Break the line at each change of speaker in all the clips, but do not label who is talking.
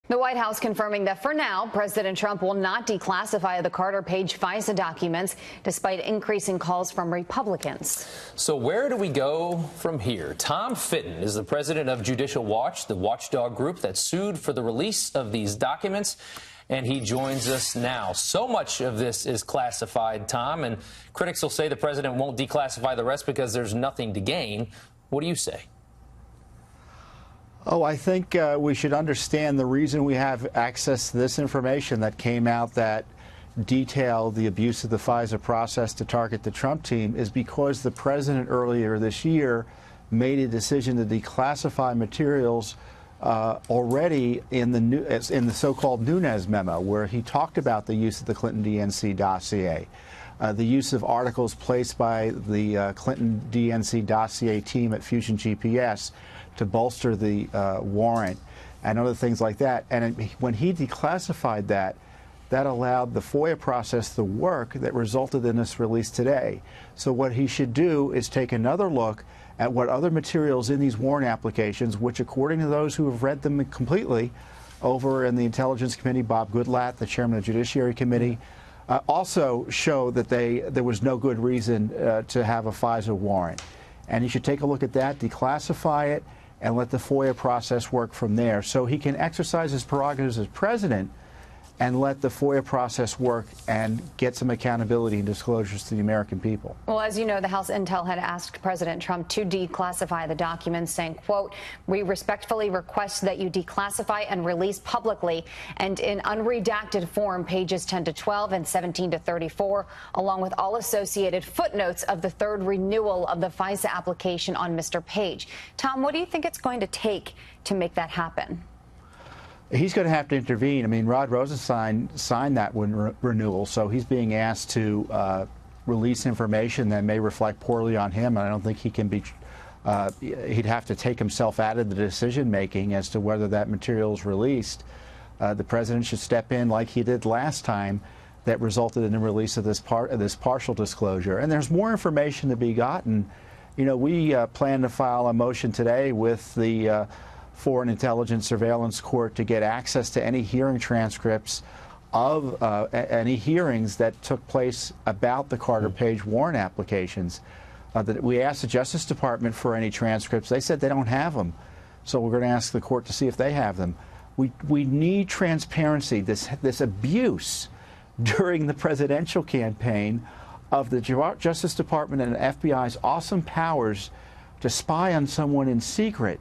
The White House confirming that for now, President Trump will not declassify the Carter Page FISA documents, despite increasing calls from Republicans.
So where do we go from here? Tom Fitton is the president of Judicial Watch, the watchdog group that sued for the release of these documents. And he joins us now. So much of this is classified, Tom, and critics will say the president won't declassify the rest because there's nothing to gain. What do you say?
Oh, I think we should understand the reason we have access to this information that came out that detailed the abuse of the FISA process to target the Trump team is because the president earlier this year made a decision to declassify materials already in the so-called Nunes memo, where he talked about the use of the Clinton DNC dossier, the use of articles placed by the Clinton DNC dossier team at Fusion GPS to bolster the warrant and other things like that. And when he declassified that, that allowed the FOIA process to work that resulted in this release today. So what he should do is take another look at what other materials in these warrant applications, which according to those who have read them completely over in the Intelligence Committee, Bob Goodlatte, the chairman of the Judiciary Committee, also show that there was no good reason to have a FISA warrant. And he should take a look at that, declassify it, and let the FOIA process work from there so he can exercise his prerogatives as president and let the FOIA process work and get some accountability and disclosures to the American people.
Well, as you know, the House Intel had asked President Trump to declassify the documents, saying, quote, "We respectfully request that you declassify and release publicly and in unredacted form pages 10 to 12 and 17 to 34, along with all associated footnotes of the third renewal of the FISA application on Mr. Page." Tom, what do you think it's going to take to make that happen?
He's going to have to intervene. I mean, Rod Rosenstein signed that renewal, so he's being asked to release information that may reflect poorly on him. And I don't think he can be, he'd have to take himself out of the decision-making as to whether that material is released. The president should step in like he did last time that resulted in the release of this partial disclosure. And there's more information to be gotten. You know, we plan to file a motion today with the Foreign Intelligence Surveillance Court to get access to any hearing transcripts of any hearings that took place about the Carter Page warrant applications. That we asked the Justice Department for any transcripts. They said they don't have them. So we're going to ask the court to see if they have them. We need transparency. This abuse during the presidential campaign of the Justice Department and the FBI's awesome powers to spy on someone in secret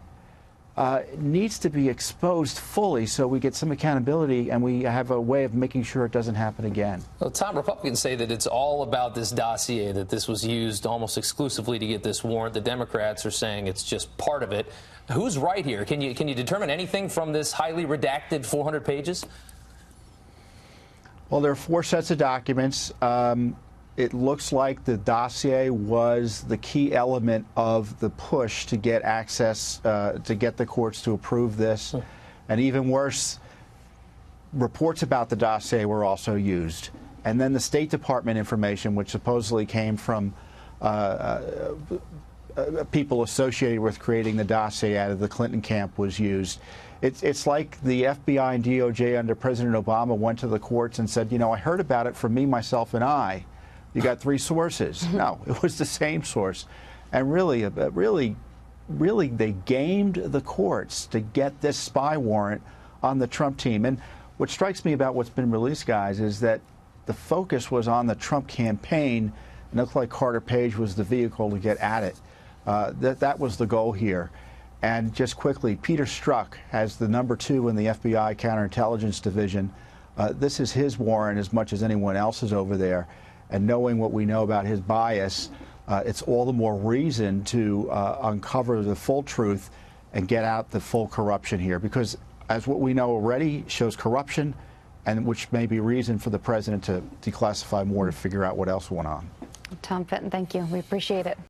needs to be exposed fully so we get some accountability and we have a way of making sure it doesn't happen again.
Well, Tom, Republicans say that it's all about this dossier, that this was used almost exclusively to get this warrant. The Democrats are saying it's just part of it. Who's right here? Can you determine anything from this highly redacted 400 pages?
Well, there are 4 sets of documents. It looks like the dossier was the key element of the push to get access, to get the courts to approve this. And even worse, reports about the dossier were also used. And then the State Department information, which supposedly came from people associated with creating the dossier out of the Clinton camp, was used. It's like the FBI and DOJ under President Obama went to the courts and said, you know, I heard about it from me, myself, and I. You got 3 sources. No, it was the same source. And really, they gamed the courts to get this spy warrant on the Trump team. And what strikes me about what's been released, guys, is that the focus was on the Trump campaign, and it looked like Carter Page was the vehicle to get at it. That was the goal here. And just quickly, Peter Strzok has the #2 in the FBI Counterintelligence Division. This is his warrant as much as anyone else's over there. And knowing what we know about his bias, it's all the more reason to uncover the full truth and get out the full corruption here. Because as what we know already shows corruption, and which may be reason for the president to declassify more to figure out what else went on.
Tom Fitton, thank you. We appreciate it.